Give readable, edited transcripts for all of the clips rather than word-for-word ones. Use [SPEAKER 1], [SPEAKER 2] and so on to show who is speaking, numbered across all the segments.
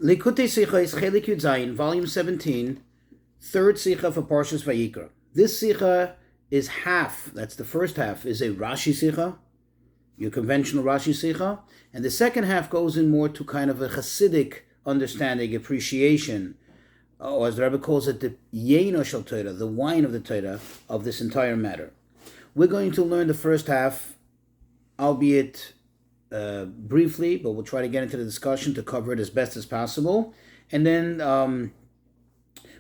[SPEAKER 1] Likutei Sichos, Chelik Yud Zayin, volume 17, third Sicha for Parshas Vayikra. This Sicha is half, that's the first half, is a Rashi Sicha, your conventional Rashi Sicha, and the second half goes in more to kind of a Hasidic understanding, appreciation, or as the Rebbe calls it, the Yeino Shel Torah, the wine of the Torah, of this entire matter. We're going to learn the first half, albeit briefly, but we'll try to get into the discussion to cover it as best as possible. And then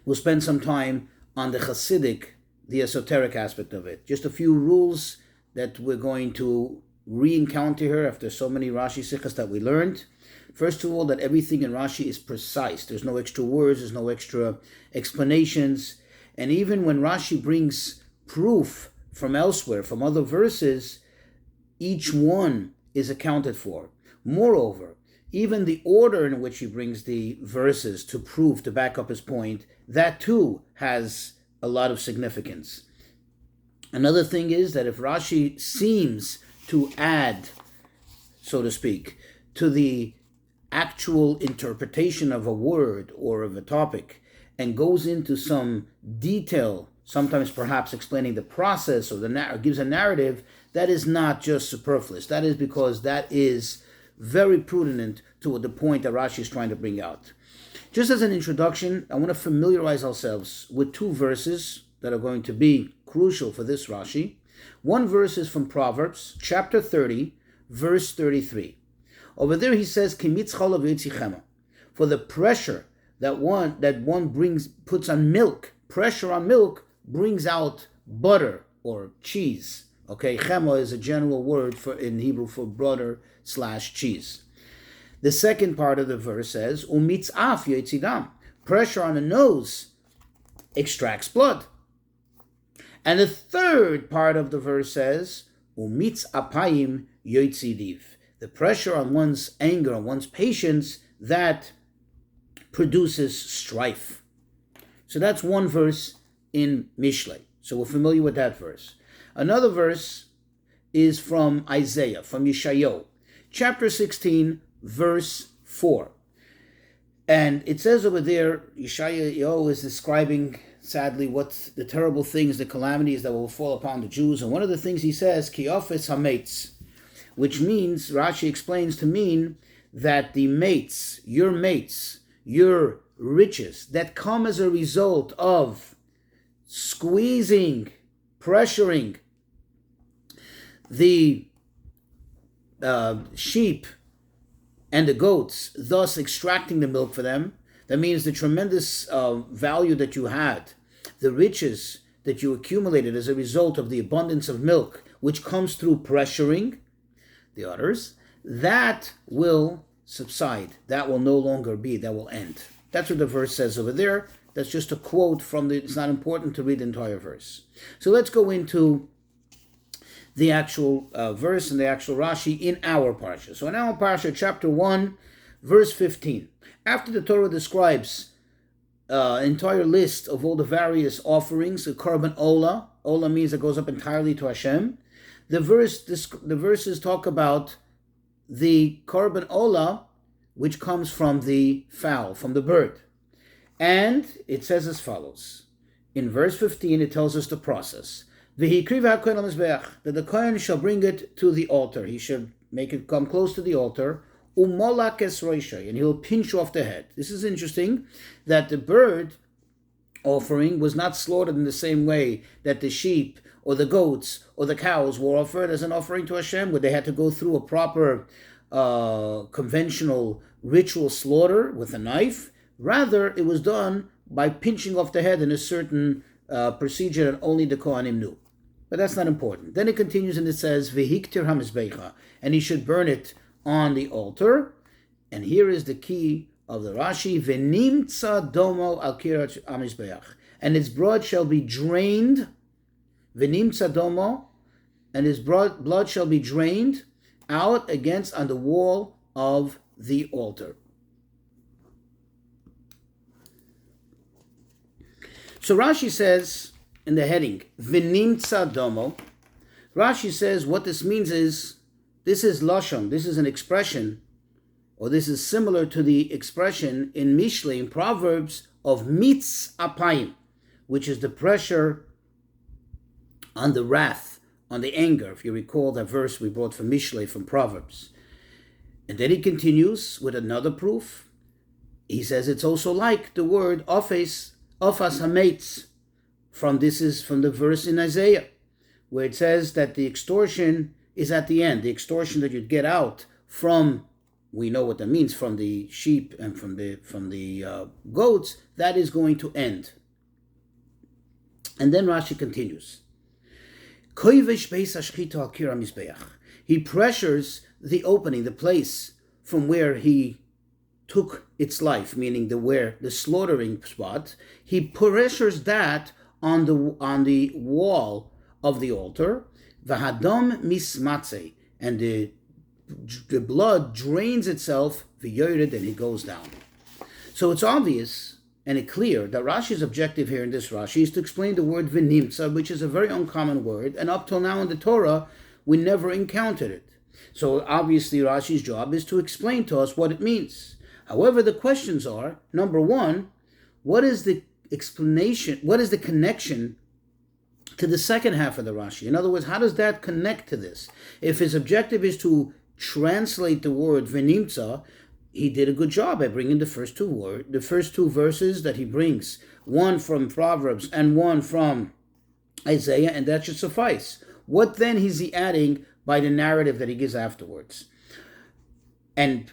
[SPEAKER 1] we'll spend some time on the Hasidic, the esoteric aspect of it. Just a few rules that we're going to re-encounter here after so many Rashi Sichas that we learned. First of all, that everything in Rashi is precise. There's no extra words, there's no extra explanations. And even when Rashi brings proof from elsewhere, from other verses, each one is accounted for. Moreover, even the order in which he brings the verses to prove, to back up his point, that too has a lot of significance. Another thing is that if Rashi seems to add, so to speak, to the actual interpretation of a word or of a topic, and goes into some detail, sometimes perhaps explaining the process or gives a narrative, that is not just superfluous. That is because that is very prudent to the point that Rashi is trying to bring out. Just as an introduction, I want to familiarize ourselves with two verses that are going to be crucial for this Rashi. One verse is from Proverbs, chapter 30, verse 33. Over there he says, for the pressure that one puts on milk, pressure on milk brings out butter or cheese. Okay, chema is a general word in Hebrew for butter / cheese. The second part of the verse says, umitzaf yotzidam, pressure on the nose extracts blood. And the third part of the verse says, umitz apayim yotzidiv, the pressure on one's anger, on one's patience, that produces strife. So that's one verse in Mishlei. So we're familiar with that verse. Another verse is from Isaiah, from Yeshayahu, chapter 16, verse 4. And it says over there, Yeshayahu is describing, sadly, what's the terrible things, the calamities that will fall upon the Jews. And one of the things he says, Ki ofes hametz, which means, Rashi explains to mean that the mates, your riches, that come as a result of squeezing, pressuring the sheep and the goats, thus extracting the milk for them. That means the tremendous value that you had, the riches that you accumulated as a result of the abundance of milk, which comes through pressuring the others, that will subside. That will no longer be, that will end. That's what the verse says over there. That's just a quote from it's not important to read the entire verse. So let's go into the actual verse and the actual Rashi in our parsha. So in our parsha, chapter 1, verse 15. After the Torah describes an entire list of all the various offerings, the korban ola means it goes up entirely to Hashem. The verses talk about the korban ola, which comes from the fowl, from the bird. And it says as follows. In verse 15, it tells us the process. That the Kohen shall bring it to the altar. He should make it come close to the altar. And he'll pinch off the head. This is interesting, that the bird offering was not slaughtered in the same way that the sheep or the goats or the cows were offered as an offering to Hashem, where they had to go through a proper conventional ritual slaughter with a knife. Rather, it was done by pinching off the head in a certain procedure that only the Kohanim knew. But that's not important. Then it continues and it says, Vayikra hamizbecha, and he should burn it on the altar. And here is the key of the Rashi, V'nimtza domo al kirat hamizbeach, and its blood shall be drained, V'nimtza domo, and his blood shall be drained out on the wall of the altar. So Rashi says in the heading, V'nimtza domo, Rashi says what this means is, this is lashon, this is an expression or this is similar to the expression in Mishle, in Proverbs, of mitz apayim, which is the pressure on the wrath, on the anger. If you recall that verse we brought from Mishle, from Proverbs. And then he continues with another proof. He says it's also like the word ofas hametz. This is from the verse in Isaiah, where it says that the extortion is at the end. The extortion that you'd get out from, we know what that means, from the sheep and from the goats, that is going to end. And then Rashi continues. He pressures the opening, the place from where he took its life, meaning the slaughtering spot. He pressures that on the wall of the altar. V'hadam mismatze, and the blood drains itself. V'yored, and it goes down. So it's obvious and it's clear that Rashi's objective here in this Rashi is to explain the word v'nimtza, which is a very uncommon word, and up till now in the Torah we never encountered it. So obviously Rashi's job is to explain to us what it means. However, the questions are, number one, what is the explanation, what is the connection to the second half of the Rashi? In other words, how does that connect to this? If his objective is to translate the word v'nimtza, he did a good job by bringing the first two verses that he brings, one from Proverbs and one from Isaiah, and that should suffice. What then is he adding by the narrative that he gives afterwards? And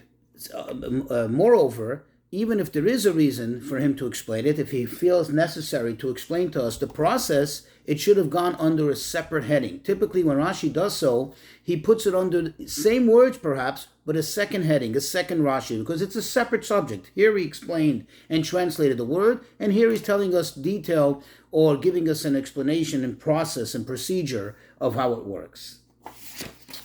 [SPEAKER 1] moreover, even if there is a reason for him to explain it, if he feels necessary to explain to us the process, it should have gone under a separate heading. Typically, when Rashi does so, he puts it under the same words perhaps, but a second heading, a second Rashi, because it's a separate subject. Here he explained and translated the word, and here he's telling us detail or giving us an explanation and process and procedure of how it works.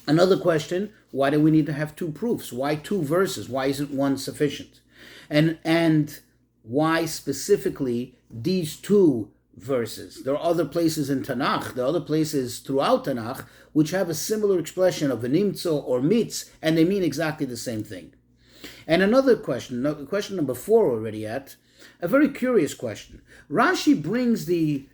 [SPEAKER 1] Another question, why do we need to have two proofs? Why two verses? Why isn't one sufficient? And why specifically these two verses? There are other places in Tanakh, there are other places throughout Tanakh which have a similar expression of v'nimtzo or mitz, and they mean exactly the same thing. And another question number 4 already at, a very curious question. Rashi brings the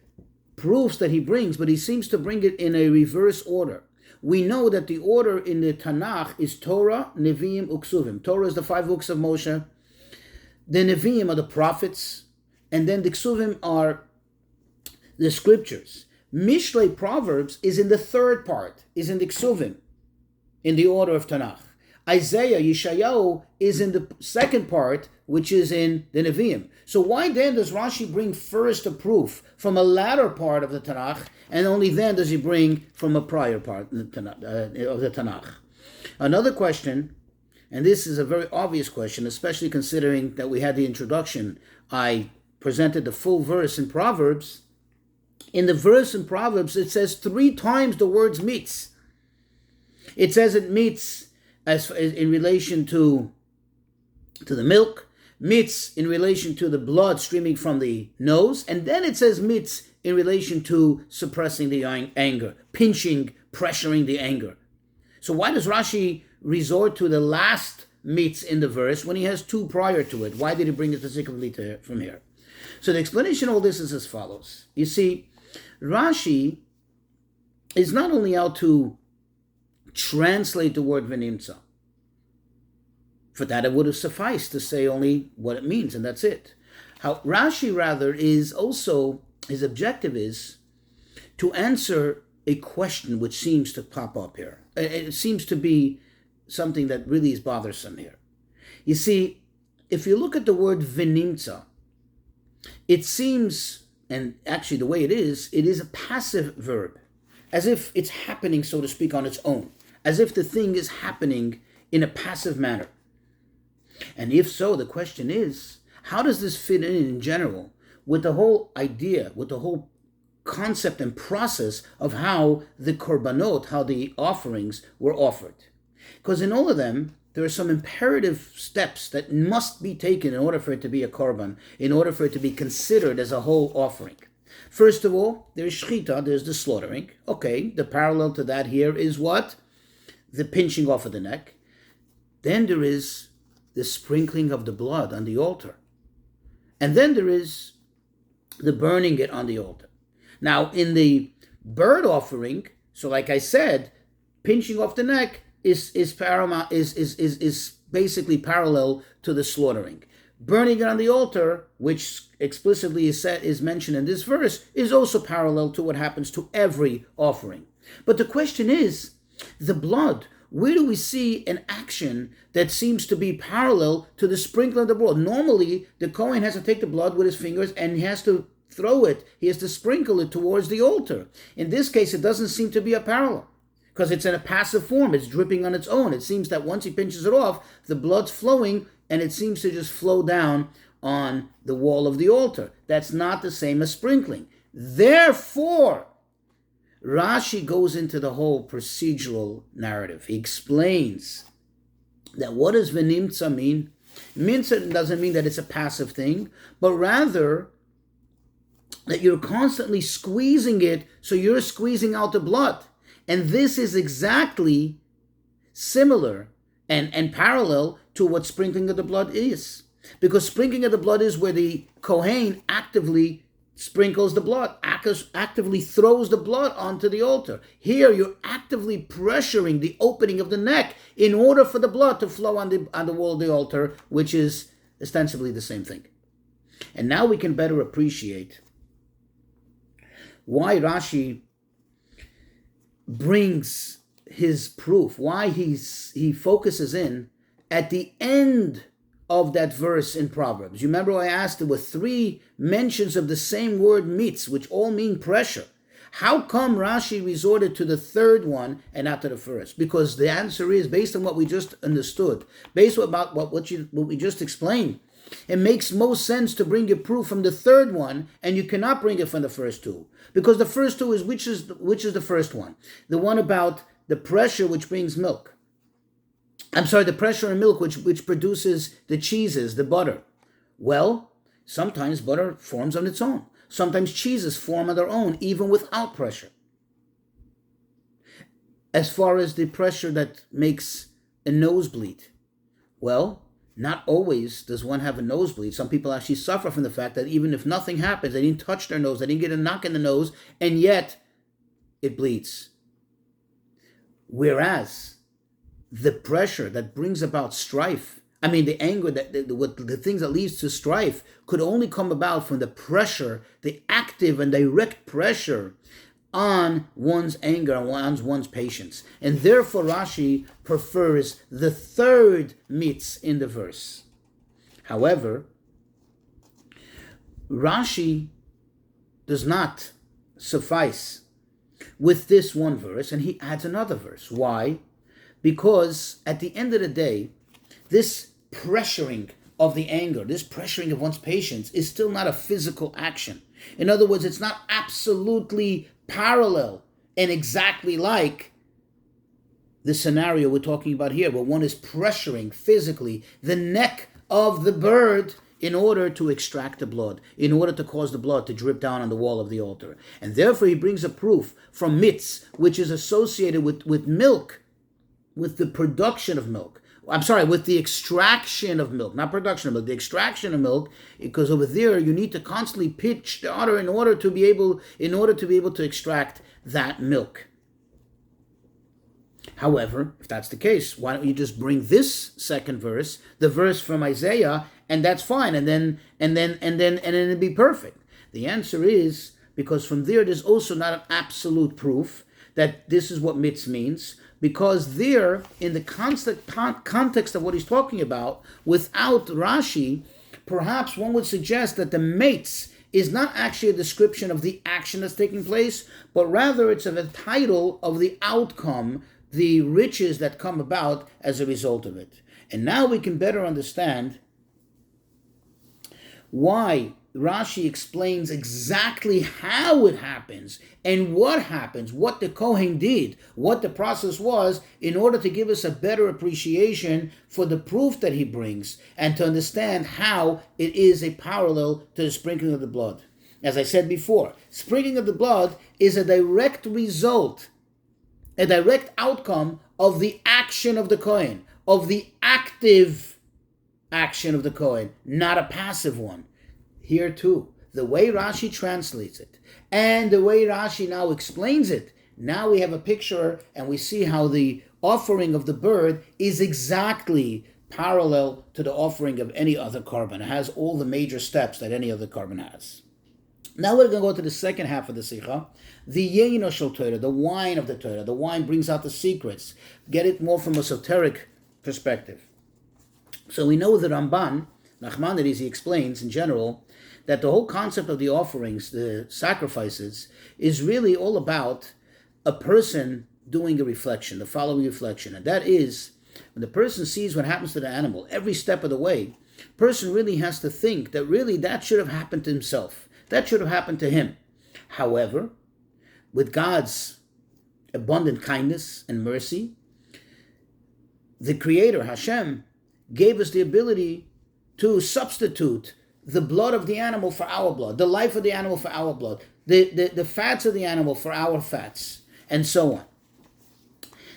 [SPEAKER 1] proofs that he brings, but he seems to bring it in a reverse order. We know that the order in the Tanakh is Torah, Nevi'im, Uksuvim. Torah is the 5 books of Moshe. The Nevi'im are the prophets, and then the Ksuvim are the scriptures. Mishlei, Proverbs, is in the third part, is in the Ksuvim, in the order of Tanakh. Isaiah, Yeshayahu, is in the second part, which is in the Nevi'im. So why then does Rashi bring first a proof from a latter part of the Tanakh, and only then does he bring from a prior part of the Tanakh? Another question, and this is a very obvious question, especially considering that we had the introduction. I presented the full verse in Proverbs. In the verse in Proverbs, it says 3 times the words mitz. It says it mitz as in relation to the milk, mitz in relation to the blood streaming from the nose, and then it says mitz in relation to suppressing the anger, pinching, pressuring the anger. So why does Rashi resort to the last mitz in the verse when he has 2 prior to it? Why did he bring it specifically from here? So the explanation of all this is as follows. You see, Rashi is not only out to translate the word v'nimtza. For that it would have sufficed to say only what it means, and that's it. How Rashi rather is also, his objective is to answer a question which seems to pop up here. It seems to be something that really is bothersome here. You see, if you look at the word v'nimtza, it seems, and actually the way it is a passive verb, as if it's happening, so to speak, on its own, as if the thing is happening in a passive manner. And if so, the question is, how does this fit in general with the whole idea, with the whole concept and process of how the korbanot, how the offerings were offered? Because in all of them, there are some imperative steps that must be taken in order for it to be a korban, in order for it to be considered as a whole offering. First of all, there's shchita, there's the slaughtering. Okay, the parallel to that here is what? The pinching off of the neck. Then there is the sprinkling of the blood on the altar. And then there is the burning it on the altar. Now, in the bird offering, so like I said, pinching off the neck is paramount, is basically parallel to the slaughtering. Burning it on the altar, which explicitly is mentioned in this verse, is also parallel to what happens to every offering. But the question is, the blood, where do we see an action that seems to be parallel to the sprinkling of the blood? Normally, the Kohen has to take the blood with his fingers and he has to throw it, he has to sprinkle it towards the altar. In this case, it doesn't seem to be a parallel, because it's in a passive form, it's dripping on its own. It seems that once he pinches it off, the blood's flowing, and it seems to just flow down on the wall of the altar. That's not the same as sprinkling. Therefore, Rashi goes into the whole procedural narrative. He explains that what does v'nimtza mean? Nimtza doesn't mean that it's a passive thing, but rather that you're constantly squeezing it, so you're squeezing out the blood. And this is exactly similar and parallel to what sprinkling of the blood is. Because sprinkling of the blood is where the Kohen actively sprinkles the blood, actively throws the blood onto the altar. Here you're actively pressuring the opening of the neck in order for the blood to flow on the wall of the altar, which is ostensibly the same thing. And now we can better appreciate why Rashi brings his proof, why he focuses in at the end of that verse in Proverbs. You remember I asked, there were 3 mentions of the same word mitz, which all mean pressure. How come Rashi resorted to the 3rd one and not to the first? Because the answer is, based on what we just understood, based on what we just explained, it makes most sense to bring your proof from the 3rd one, and you cannot bring it from the first 2. Because the first 2 is, which is the first one? The one about the pressure which brings milk. The pressure in milk which produces the cheeses, the butter. Well, sometimes butter forms on its own. Sometimes cheeses form on their own, even without pressure. As far as the pressure that makes a nosebleed, well, not always does one have a nosebleed. Some people actually suffer from the fact that even if nothing happens, they didn't touch their nose, they didn't get a knock in the nose, and yet it bleeds. Whereas the pressure that brings about strife, the anger, the things that leads to strife, could only come about from the pressure, the active and direct pressure on one's anger, on one's patience. And therefore Rashi prefers the 3rd mitz in the verse. However, Rashi does not suffice with this one verse, and he adds another verse. Why? Because at the end of the day, this pressuring of the anger, this pressuring of one's patience is still not a physical action. In other words, it's not absolutely parallel and exactly like the scenario we're talking about here, where one is pressuring physically the neck of the bird in order to extract the blood, in order to cause the blood to drip down on the wall of the altar. And therefore he brings a proof from mitz, which is associated with milk, with the production of milk. With the extraction of milk, not production of milk, the extraction of milk, because over there you need to constantly pitch the udder in order to be able to extract that milk. However, if that's the case, why don't you just bring this 2nd verse, the verse from Isaiah, and that's fine, and then it'd be perfect. The answer is because from there's also not an absolute proof that this is what mitz means, because there, in the context of what he's talking about, without Rashi, perhaps one would suggest that the mitz is not actually a description of the action that's taking place, but rather it's a title of the outcome, the riches that come about as a result of it. And now we can better understand why Rashi explains exactly how it happens and what happens, what the Kohen did, what the process was, in order to give us a better appreciation for the proof that he brings and to understand how it is a parallel to the sprinkling of the blood. As I said before, sprinkling of the blood is a direct result, a direct outcome of the action of the Kohen, of the active action of the Kohen, not a passive one. Here too, the way Rashi translates it and the way Rashi now explains it, now we have a picture and we see how the offering of the bird is exactly parallel to the offering of any other korban. It has all the major steps that any other korban has. Now we're going to go to the second half of the Sikha, the Yeino Shel Torah, the wine of the Torah. The wine brings out the secrets. Get it more from a esoteric perspective. So we know the Ramban, Nachmanides, he explains in general that the whole concept of the offerings, the sacrifices, is really all about a person doing a reflection, the following reflection. And that is, when the person sees what happens to the animal, every step of the way, the person really has to think that really that should have happened to himself. That should have happened to him. However, with God's abundant kindness and mercy, the Creator, Hashem, gave us the ability to substitute the blood of the animal for our blood, the life of the animal for our blood, the fats of the animal for our fats, and so on.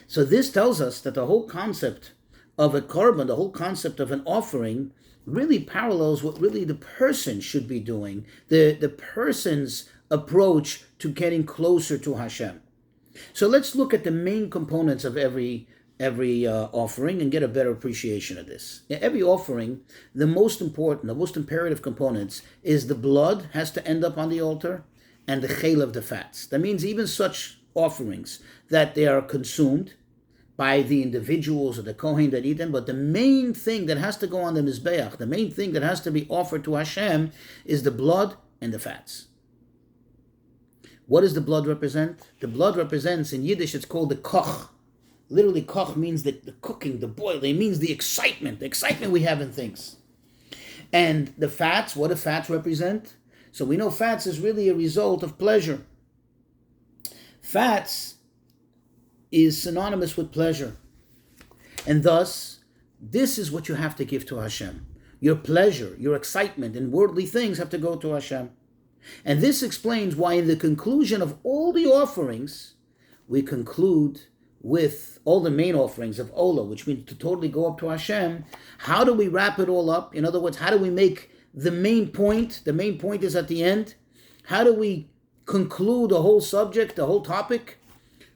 [SPEAKER 1] So this tells us that the whole concept of a korban, the whole concept of an offering, really parallels what really the person should be doing, the person's approach to getting closer to Hashem. So let's look at the main components of every offering and get a better appreciation of this. In every offering, the most important, the most imperative components is the blood has to end up on the altar and the chel of the fats. That means even such offerings that they are consumed by the individuals or the Kohen that eat them, but the main thing that has to go on the Mizbeach, the main thing that has to be offered to Hashem is the blood and the fats. What does the blood represent? The blood represents, in Yiddish, it's called the koch. Literally, koch means the cooking, the boiling. It means the excitement we have in things. And the fats, what do fats represent? So we know fats is really a result of pleasure. Fats is synonymous with pleasure. And thus, this is what you have to give to Hashem. Your pleasure, your excitement, and worldly things have to go to Hashem. And this explains why in the conclusion of all the offerings, we conclude with all the main offerings of Ola, which means to totally go up to Hashem. How do we wrap it all up? In other words, how do we make the main point? The main point is at the end. How do we conclude the whole subject, the whole topic?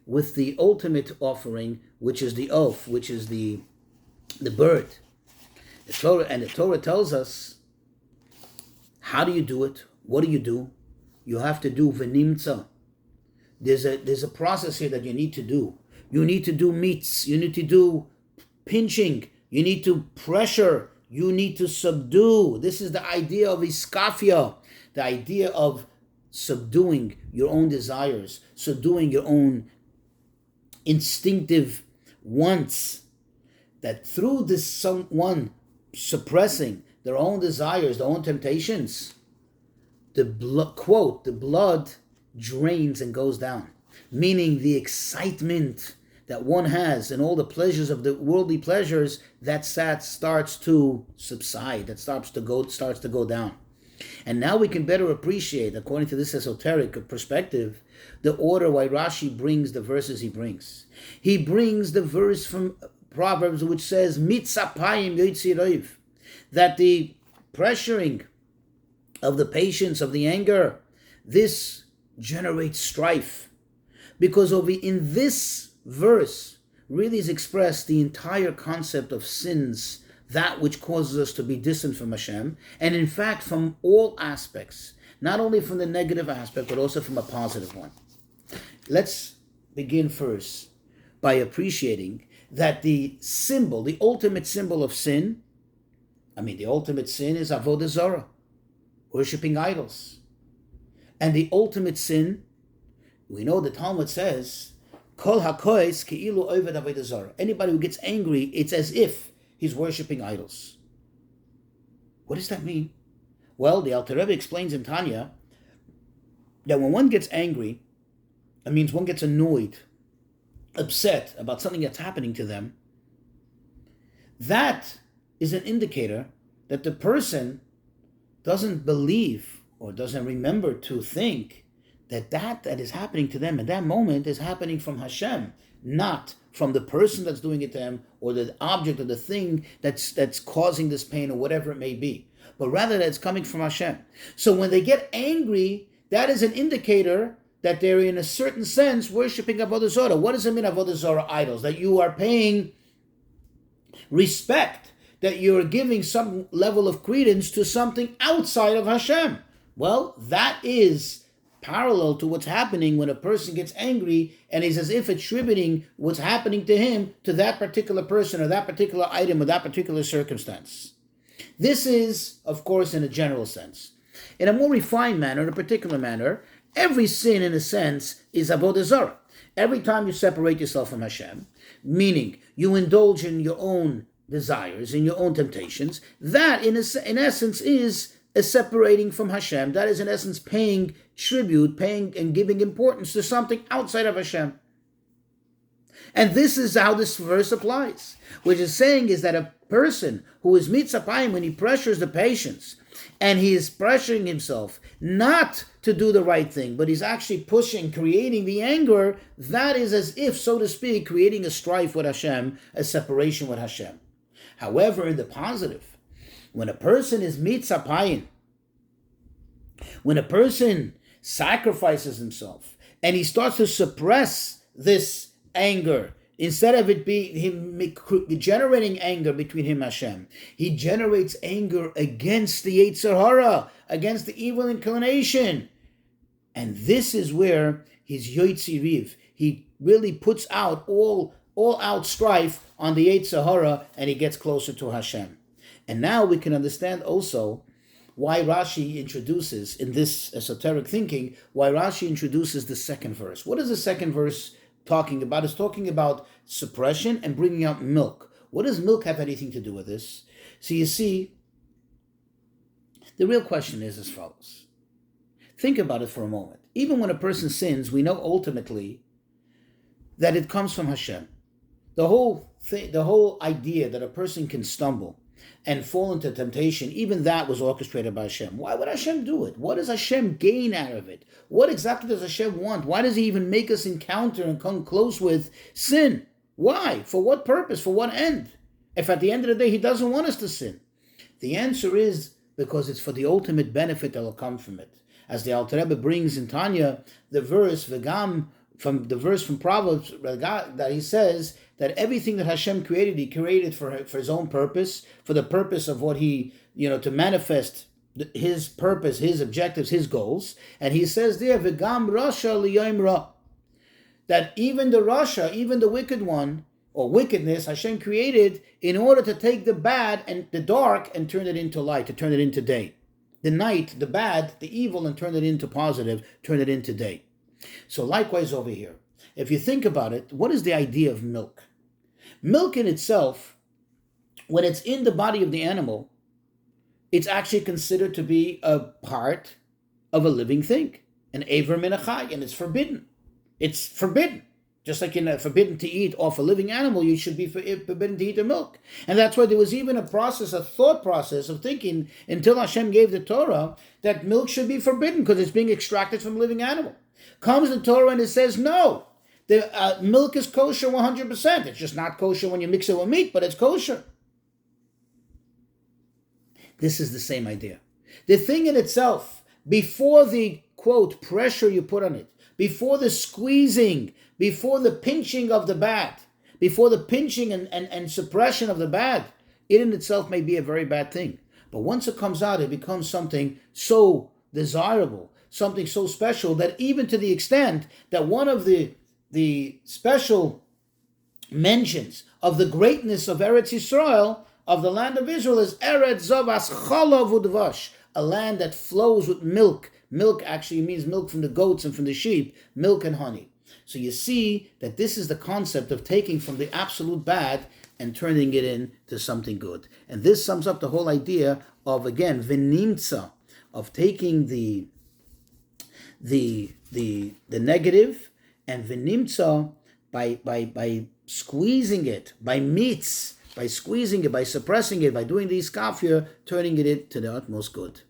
[SPEAKER 1] With the ultimate offering, which is the oath, which is the bird. The Torah tells us, how do you do it? What do? You have to do v'nimtza. There's a process here that you need to do. You need to do meats. You need to do pinching. You need to pressure. You need to subdue. This is the idea of iskafia, the idea of subduing your own desires, subduing your own instinctive wants, that through this someone suppressing their own desires, their own temptations, the blood drains and goes down. Meaning the excitement that one has and all the pleasures of the worldly pleasures, that starts to subside, that starts to go down. And now we can better appreciate, according to this esoteric perspective, the order why Rashi brings the verses he brings. He brings the verse from Proverbs which says, Mitzapayim yoitziroiv, that the pressuring of the patience, of the anger, this generates strife. Because in this verse really is expressed the entire concept of sins, that which causes us to be distant from Hashem, and in fact from all aspects, not only from the negative aspect, but also from a positive one. Let's begin first by appreciating that the symbol, the ultimate symbol of sin, the ultimate sin is avodah zarah, worshipping idols. And the ultimate sin, we know the Talmud says, Kol hakois keilu oved avodah zarah. Anybody who gets angry, it's as if he's worshipping idols. What does that mean? Well, the Alter Rebbe explains in Tanya that when one gets angry, it means one gets annoyed, upset about something that's happening to them. That is an indicator that the person doesn't believe or doesn't remember to think that is happening to them at that moment is happening from Hashem. not from the person that's doing it to him or the object or the thing that's causing this pain or whatever it may be, but rather that it's coming from Hashem. So when they get angry, that is an indicator that they're in a certain sense worshiping Avodah Zarah. What does it mean, Avodah Zarah idols? That you are paying respect, that you're giving some level of credence to something outside of Hashem. Well, that is parallel to what's happening when a person gets angry and is as if attributing what's happening to him to that particular person or that particular item or that particular circumstance. This is, of course, in a general sense. In a more refined manner, in a particular manner, every sin, in a sense, is Avodah Zarah. Every time you separate yourself from Hashem, meaning you indulge in your own desires, in your own temptations, that, in essence, is a separating from Hashem. That is, in essence, paying tribute, paying and giving importance to something outside of Hashem. And this is how this verse applies, which is saying is that a person who is mitzapayim, when he pressures the patience, and he is pressuring himself not to do the right thing, but he's actually pushing, creating the anger, that is as if, so to speak, creating a strife with Hashem, a separation with Hashem. However, in the positive, when a person is mitzapayim, when a person sacrifices himself, and he starts to suppress this anger, instead of it being him generating anger between him and Hashem, he generates anger against the Yetzer Hara, against the evil inclination. And this is where his Yotzi Riv, he really puts out all out strife on the Yetzer Hara, and he gets closer to Hashem. And now we can understand also why Rashi introduces, in this esoteric thinking, why Rashi introduces the second verse. What is the second verse talking about? It's talking about suppression and bringing out milk. What does milk have anything to do with this? So you see, the real question is as follows. Think about it for a moment. Even when a person sins, we know ultimately that it comes from Hashem. The whole idea that a person can stumble and fall into temptation, even that was orchestrated by Hashem. Why would Hashem do it? What does Hashem gain out of it? What exactly does Hashem want? Why does he even make us encounter and come close with sin? Why? For what purpose? For what end? If at the end of the day he doesn't want us to sin? The answer is because it's for the ultimate benefit that will come from it. As the Alter Rebbe brings in Tanya, the verse, V'gam, from the verse from Proverbs, that he says that everything that Hashem created, he created for his own purpose, for the purpose of what he, to manifest his purpose, his objectives, his goals. And he says there, V'gam rasha liyom ra, that even the rasha, even the wicked one, or wickedness, Hashem created in order to take the bad and the dark and turn it into light, to turn it into day. The night, the bad, the evil, and turn it into positive, turn it into day. So likewise over here, if you think about it, what is the idea of milk? Milk in itself, when it's in the body of the animal, it's actually considered to be a part of a living thing, an aver min achai, and it's forbidden. It's forbidden. Just like forbidden to eat off a living animal, you should be forbidden to eat the milk. And that's why there was even a thought process of thinking, until Hashem gave the Torah, that milk should be forbidden because it's being extracted from a living animal. Comes the Torah and it says, no, the milk is kosher 100%. It's just not kosher when you mix it with meat, but it's kosher. This is the same idea. The thing in itself, before the, quote, pressure you put on it, before the squeezing, before the pinching of the bad, before the pinching and suppression of the bad, it in itself may be a very bad thing. But once it comes out, it becomes something so desirable, something so special, that even to the extent that one of the special mentions of the greatness of Eretz Yisrael, of the land of Israel, is Eretz Zavas Chalav Udvash, a land that flows with milk. Milk actually means milk from the goats and from the sheep, milk and honey. So you see that this is the concept of taking from the absolute bad and turning it into something good. And this sums up the whole idea of, again, v'nimtza, of taking the negative, and v'nimtza by squeezing it, by squeezing it, by suppressing it, by doing the iskafia, turning it into the utmost good.